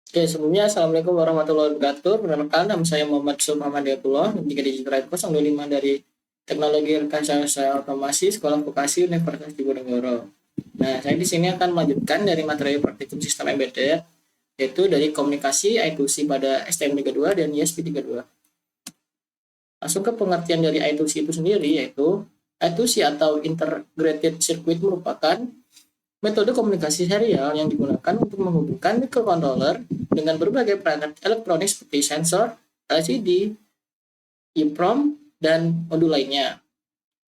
Oke, sebelumnya Assalamualaikum warahmatullahi wabarakatuh. Perkenalkan, nama saya Muhammad Sulaiman Hidayatullah, tiga Digital 025 dari Teknologi Rekayasa Otomasi Sekolah Vokasi Universitas Diponegoro. Nah, saya di sini akan melanjutkan dari materi praktikum sistem embedded, yaitu dari komunikasi I2C pada STM32 dan ISP32. Langsung ke pengertian dari I2C itu sendiri, yaitu I2C atau Integrated Circuit merupakan metode komunikasi serial yang digunakan untuk menghubungkan microcontroller dengan berbagai perangkat elektronik seperti sensor, LCD, EEPROM, dan modul lainnya.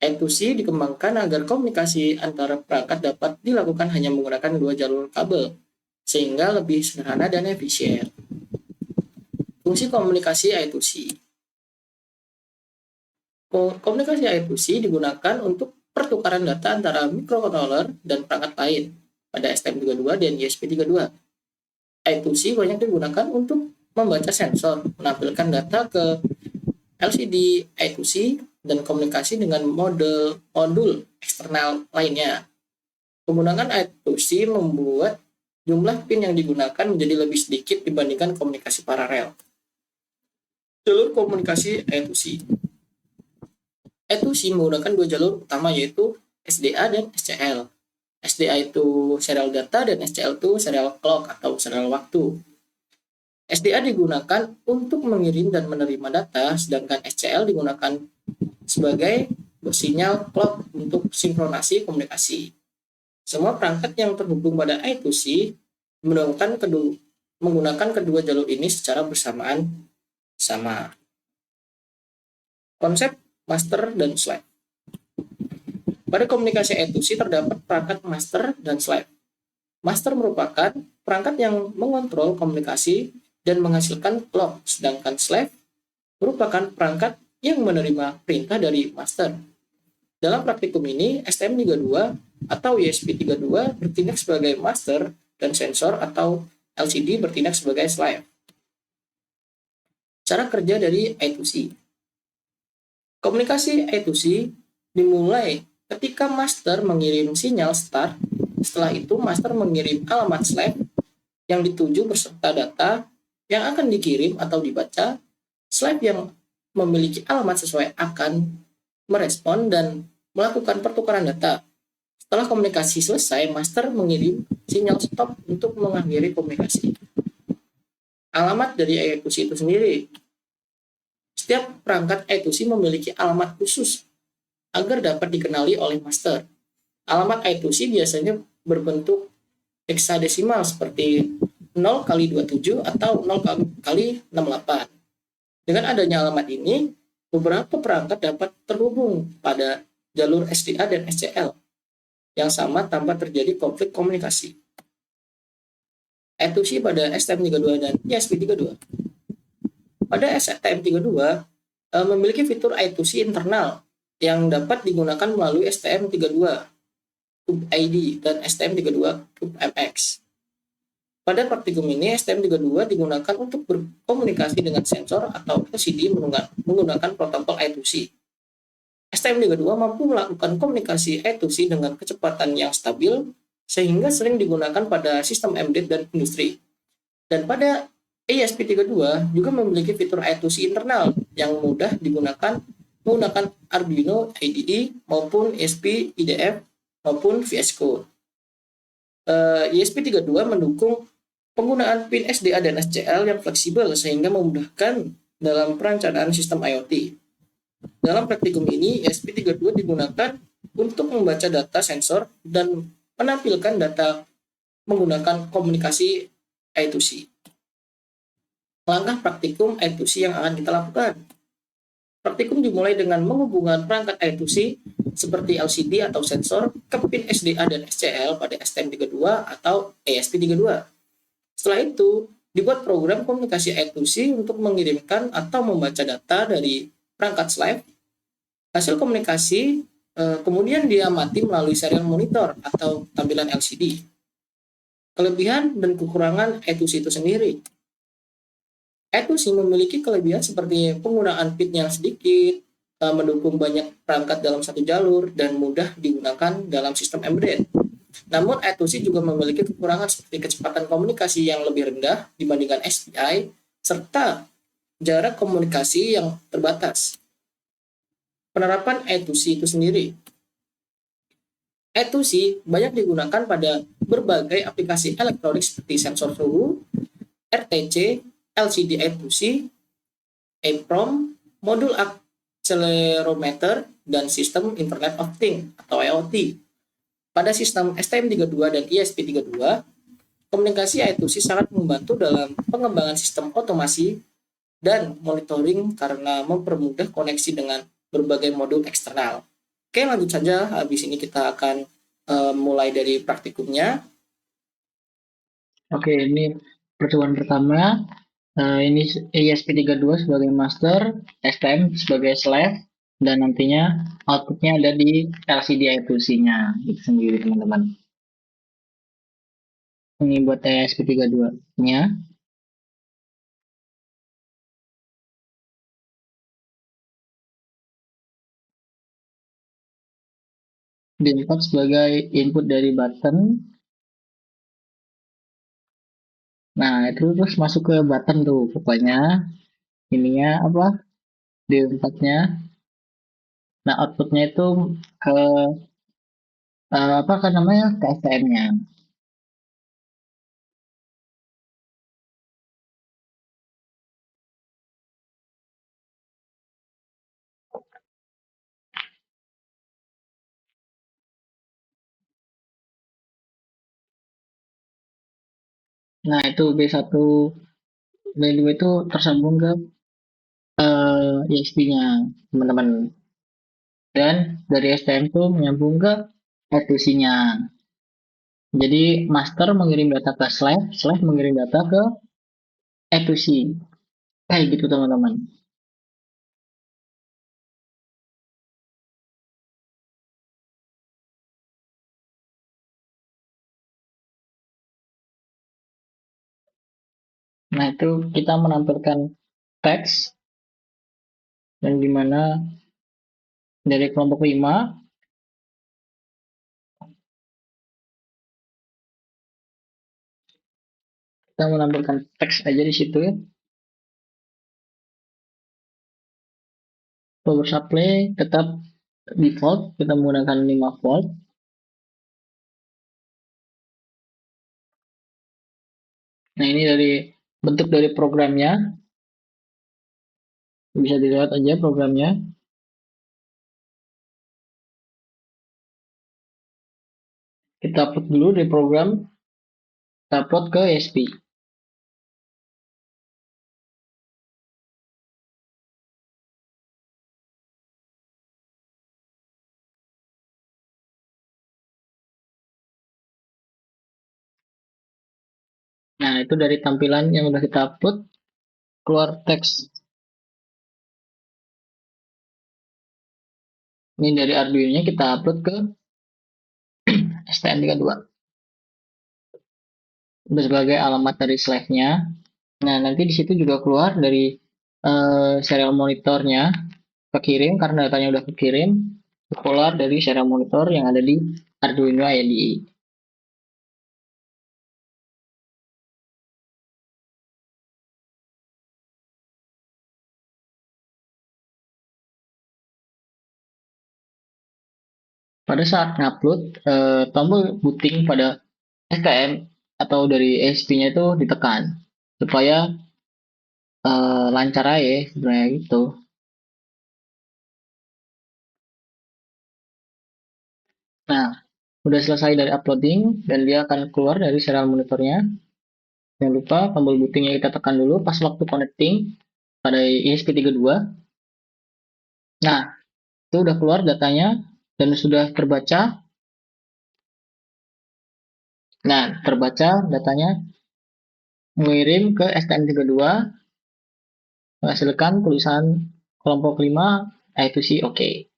I2C dikembangkan agar komunikasi antara perangkat dapat dilakukan hanya menggunakan dua jalur kabel, sehingga lebih sederhana dan efisien. Fungsi komunikasi I2C. Komunikasi I2C digunakan untuk pertukaran data antara microcontroller dan perangkat lain pada STM32 dan ESP32. I2C banyak digunakan untuk membaca sensor, menampilkan data ke LCD I2C, dan komunikasi dengan modul eksternal lainnya. Penggunaan I2C membuat jumlah pin yang digunakan menjadi lebih sedikit dibandingkan komunikasi paralel. Jalur komunikasi I2C. I2C menggunakan dua jalur utama, yaitu SDA dan SCL. SDA itu serial data dan SCL itu serial clock atau serial waktu. SDA digunakan untuk mengirim dan menerima data, sedangkan SCL digunakan sebagai sinyal clock untuk sinkronasi komunikasi. Semua perangkat yang terhubung pada I2C menggunakan kedua jalur ini secara bersamaan sama. Konsep master dan slave. Pada komunikasi I2C terdapat perangkat master dan slave. Master merupakan perangkat yang mengontrol komunikasi dan menghasilkan clock, sedangkan slave merupakan perangkat yang menerima perintah dari master. Dalam praktikum ini, STM32 atau ESP32 bertindak sebagai master dan sensor atau LCD bertindak sebagai slave. Cara kerja dari I2C. Komunikasi I2C dimulai ketika master mengirim sinyal start. Setelah itu, master mengirim alamat slave yang dituju beserta data yang akan dikirim atau dibaca. Slave yang memiliki alamat sesuai akan merespon dan melakukan pertukaran data. Setelah komunikasi selesai, master mengirim sinyal stop untuk mengakhiri komunikasi. Alamat dari I2C itu sendiri. Setiap perangkat I2C memiliki alamat khusus agar dapat dikenali oleh master. Alamat I2C biasanya berbentuk heksadesimal seperti 0 kali 27 atau 0 kali 68. Dengan adanya alamat ini, beberapa perangkat dapat terhubung pada jalur SDA dan SCL yang sama tanpa terjadi konflik komunikasi. I2C pada STM32 dan ESP32. Pada STM32 memiliki fitur I2C internal yang dapat digunakan melalui STM32 ID dan STM32 MX. Pada praktikum ini, STM32 digunakan untuk berkomunikasi dengan sensor atau LCD menggunakan protokol I2C. STM32 mampu melakukan komunikasi I2C dengan kecepatan yang stabil, sehingga sering digunakan pada sistem embedded dan industri. Dan pada ESP32 juga memiliki fitur I2C internal yang mudah digunakan menggunakan Arduino IDE maupun ESP IDF maupun VS Code. ESP32 mendukung penggunaan pin SDA dan SCL yang fleksibel sehingga memudahkan dalam perencanaan sistem IoT. Dalam praktikum ini, ESP32 digunakan untuk membaca data sensor dan menampilkan data menggunakan komunikasi I2C. Langkah praktikum I2C yang akan kita lakukan. Praktikum dimulai dengan menghubungkan perangkat I2C seperti LCD atau sensor ke pin SDA dan SCL pada STM32 atau ESP32. Setelah itu, dibuat program komunikasi I2C untuk mengirimkan atau membaca data dari perangkat slave. Hasil komunikasi kemudian diamati melalui serial monitor atau tampilan LCD. Kelebihan dan kekurangan I2C itu sendiri. I2C memiliki kelebihan seperti penggunaan pin yang sedikit, mendukung banyak perangkat dalam satu jalur, dan mudah digunakan dalam sistem embedded. Namun I2C juga memiliki kekurangan seperti kecepatan komunikasi yang lebih rendah dibandingkan SPI serta jarak komunikasi yang terbatas. Penerapan I2C itu sendiri. I2C banyak digunakan pada berbagai aplikasi elektronik seperti sensor suhu, RTC, LCD I2C, EEPROM, modul accelerometer, dan sistem Internet of Things atau IoT. Pada sistem STM32 dan ESP32, komunikasi I2C sangat membantu dalam pengembangan sistem otomasi dan monitoring karena mempermudah koneksi dengan berbagai modul eksternal. Oke, lanjut saja. Habis ini kita akan mulai dari praktikumnya. Oke, ini percobaan pertama. Ini ESP32 sebagai master, STM sebagai slave, dan nantinya outputnya ada di LCD I2C-nya itu sendiri teman-teman. Ini buat ESP32-nya. Di-input sebagai input dari button. Nah, itu terus masuk ke button tuh. Pokoknya ininya apa? Di-inputnya. Nah, outputnya itu ke apa kan namanya? Ke STM-nya. Nah, itu B1 B2 itu tersambung ke ESP-nya, teman-teman. Dan dari STM itu menyambung ke I2C-nya. Jadi master mengirim data ke slave, slave mengirim data ke I2C. Kayak gitu teman-teman. Nah itu kita menampilkan teks yang dimana dari kelompok 5 kita menampilkan teks aja di situ ya. Power supply tetap default, kita menggunakan 5 volt. Nah ini dari bentuk dari programnya, bisa dilihat aja programnya. Kita upload dulu dari program, kita upload ke ESP. Nah itu dari tampilan yang udah kita upload, keluar teks. Ini dari Arduino-nya kita upload ke STM32 sebagai alamat dari slave-nya. Nah, nanti di situ juga keluar dari serial monitornya kekirim karena datanya udah kekirim, keluar dari serial monitor yang ada di Arduino IDE. Pada saat ngupload, tombol booting pada STM atau dari ESP-nya itu ditekan supaya lancar aja sebenarnya gitu. Nah, udah selesai dari uploading dan dia akan keluar dari serial monitornya. Jangan lupa tombol bootingnya kita tekan dulu pas waktu connecting pada ESP32. Nah, itu udah keluar datanya dan sudah terbaca. Nah, terbaca datanya mengirim ke STM32 menghasilkan tulisan kelompok 5 I2C oke.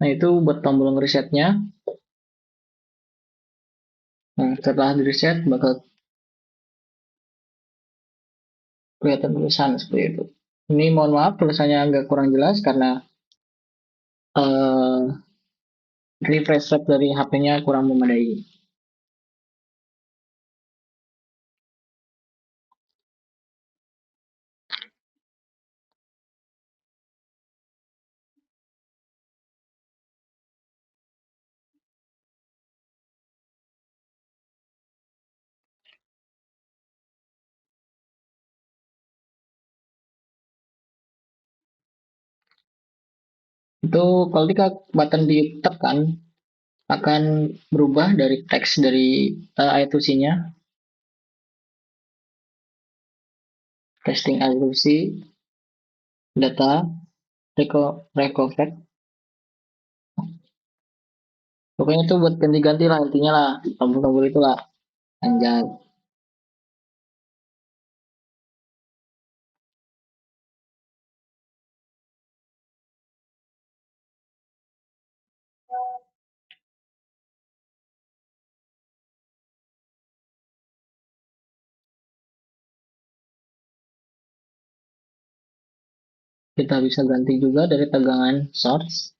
Nah, itu buat tombol resetnya. Nah, setelah di reset bakal kelihatan tulisan seperti itu. Ini mohon maaf tulisannya agak kurang jelas karena eh, refresh rate dari HP-nya kurang memadai. Itu kalau ketika button ditekan akan berubah dari teks dari I2C-nya, testing I2C, data, recovered. Pokoknya itu buat ganti-ganti lah intinya lah, tombol-tombol itulah. Anjay. Kita bisa ganti juga dari tegangan source.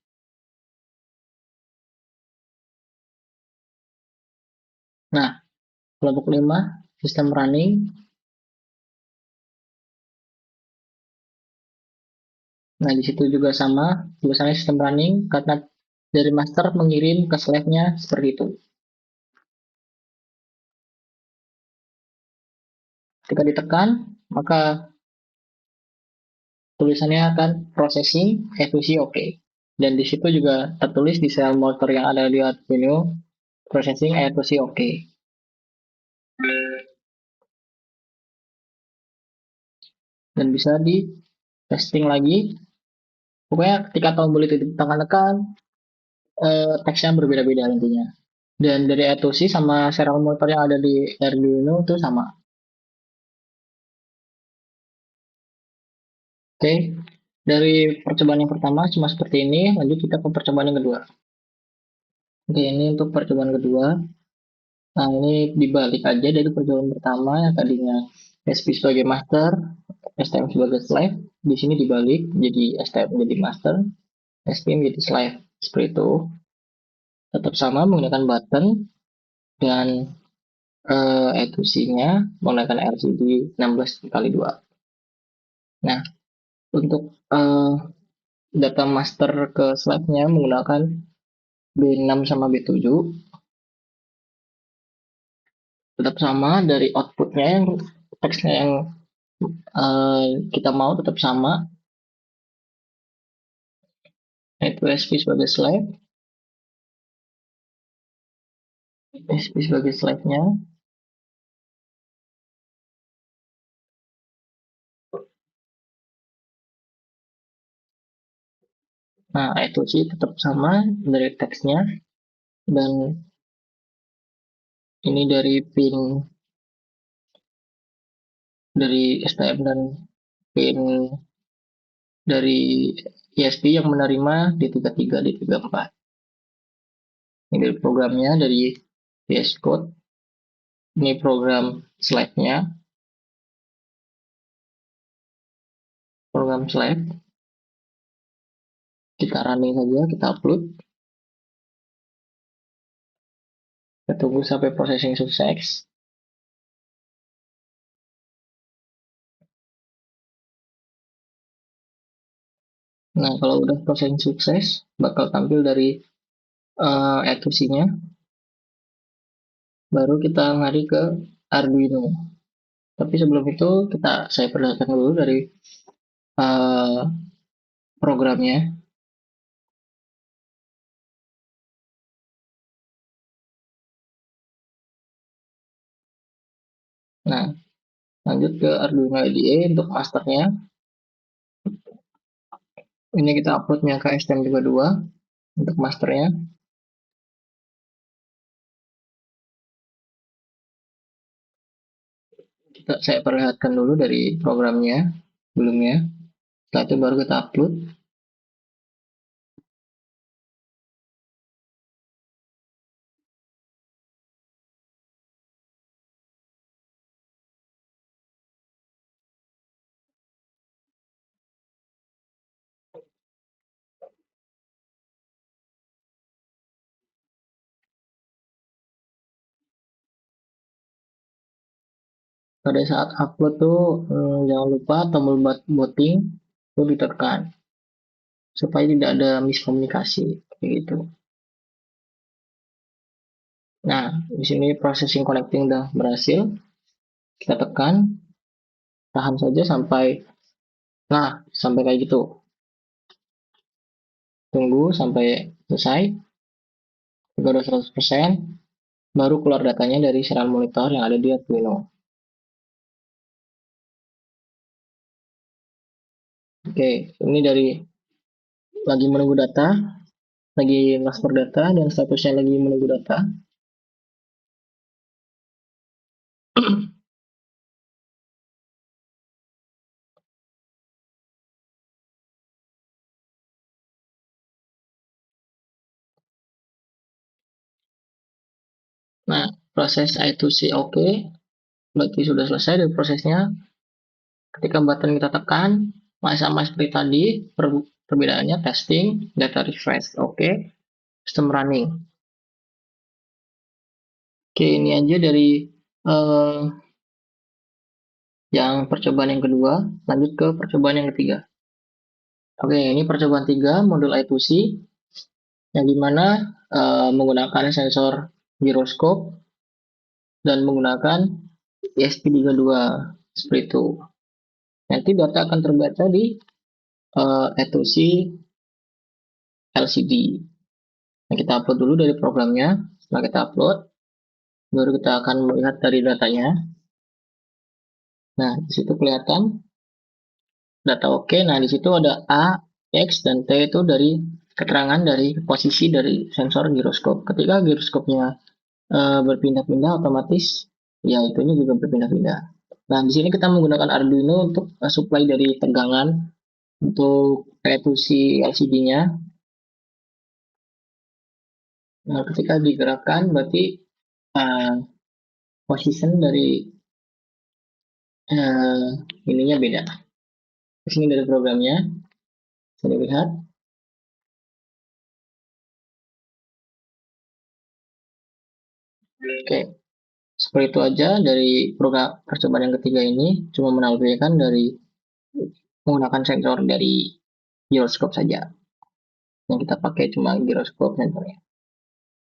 Nah, kelompok 5, sistem running. Nah, di situ juga sama, tulisannya sistem running karena dari master mengirim ke slave-nya seperti itu. Ketika ditekan, maka tulisannya akan processing eksekusi oke. Dan di situ juga tertulis di serial motor yang ada di Arduino processing eksekusi oke. Dan bisa di testing lagi. Pokoknya ketika tombol itu ditekan-tekan, teksnya berbeda-beda intinya. Dan dari eksekusi sama serial motor yang ada di Arduino itu sama. Oke, dari percobaan yang pertama cuma seperti ini, lanjut kita ke percobaan yang kedua. Oke, ini untuk percobaan kedua. Nah, ini dibalik aja dari percobaan pertama yang tadinya SP sebagai master, STM sebagai slave. Di sini dibalik jadi STM menjadi master, SP menjadi slave. Seperti itu. Tetap sama menggunakan button dan ETUC-nya menggunakan LCD 16x2. Nah, untuk data master ke slave-nya menggunakan B6 sama B7. Tetap sama dari outputnya yang teksnya yang kita mau tetap sama, yaitu SP sebagai slave, SP sebagai slave-nya. Nah, itu sih tetap sama dari teksnya, dan ini dari pin dari STM dan pin dari ESP yang menerima D33, D34. Ini dari programnya dari VS Code. Ini program slide-nya, program slide. Kita running saja, kita upload. Kita tunggu sampai processing sukses. Nah, kalau udah processing sukses, bakal tampil dari ETUC-nya. Baru kita lari ke Arduino. Tapi sebelum itu, saya perlihatkan dulu dari uh, programnya. Nah, lanjut ke Arduino IDE untuk masternya. Ini kita uploadnya ke STM32 untuk masternya. Saya perlihatkan dulu dari programnya sebelumnya. Setelah itu baru kita upload. pada saat upload tuh jangan lupa tombol voting itu ditekan supaya tidak ada miskomunikasi kayak gitu. Nah, di sini processing connecting udah berhasil. Kita tekan, tahan saja sampai kayak gitu. Tunggu sampai selesai. Jika udah 100%, baru keluar datanya dari serial monitor yang ada di Arduino. Oke, ini dari lagi menunggu data, lagi transfer data, dan statusnya lagi menunggu data. Nah, proses I2C oke, berarti sudah selesai dari prosesnya. Ketika button kita tekan, masih sama seperti tadi, perbedaannya testing, data refresh, oke, sistem running. Oke, ini aja dari yang percobaan yang kedua, lanjut ke percobaan yang ketiga. Oke, ini percobaan 3, modul I2C, yang dimana menggunakan sensor giroskop dan menggunakan ESP32 seperti itu. Nanti data akan terbaca di I2C LCD. Nah, kita upload dulu dari programnya. Setelah kita upload, baru kita akan melihat dari datanya. Nah, di situ kelihatan data oke. Nah, di situ ada A, X, dan T itu dari keterangan dari posisi dari sensor giroskop. Ketika giroskopnya berpindah-pindah, otomatis ya itunya juga berpindah-pindah. Nah, di sini kita menggunakan Arduino untuk supply dari tegangan untuk si LCD-nya. Nah, ketika digerakkan berarti position dari ininya beda. Di sini dari programnya bisa dilihat. Oke, seperti itu aja dari program percobaan yang ketiga ini. Cuma menampilkan dari menggunakan sensor dari giroskop saja. Yang kita pakai cuma giroskop sensornya.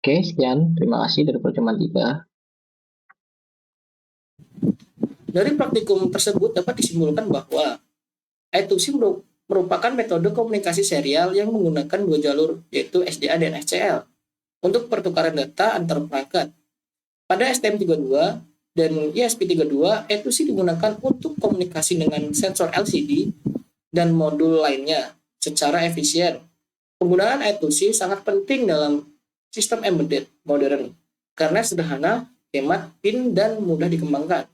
Oke, sekian. Terima kasih dari percobaan 3. Dari praktikum tersebut dapat disimpulkan bahwa I2C merupakan metode komunikasi serial yang menggunakan dua jalur, yaitu SDA dan SCL, untuk pertukaran data antar perangkat. Pada STM32 dan ESP32, I2C digunakan untuk komunikasi dengan sensor LCD dan modul lainnya secara efisien. Penggunaan I2C sangat penting dalam sistem embedded modern karena sederhana, hemat pin, dan mudah dikembangkan.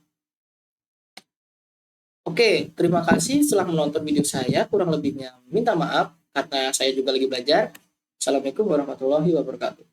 Oke, terima kasih setelah menonton video saya. Kurang lebihnya minta maaf karena saya juga lagi belajar. Assalamualaikum warahmatullahi wabarakatuh.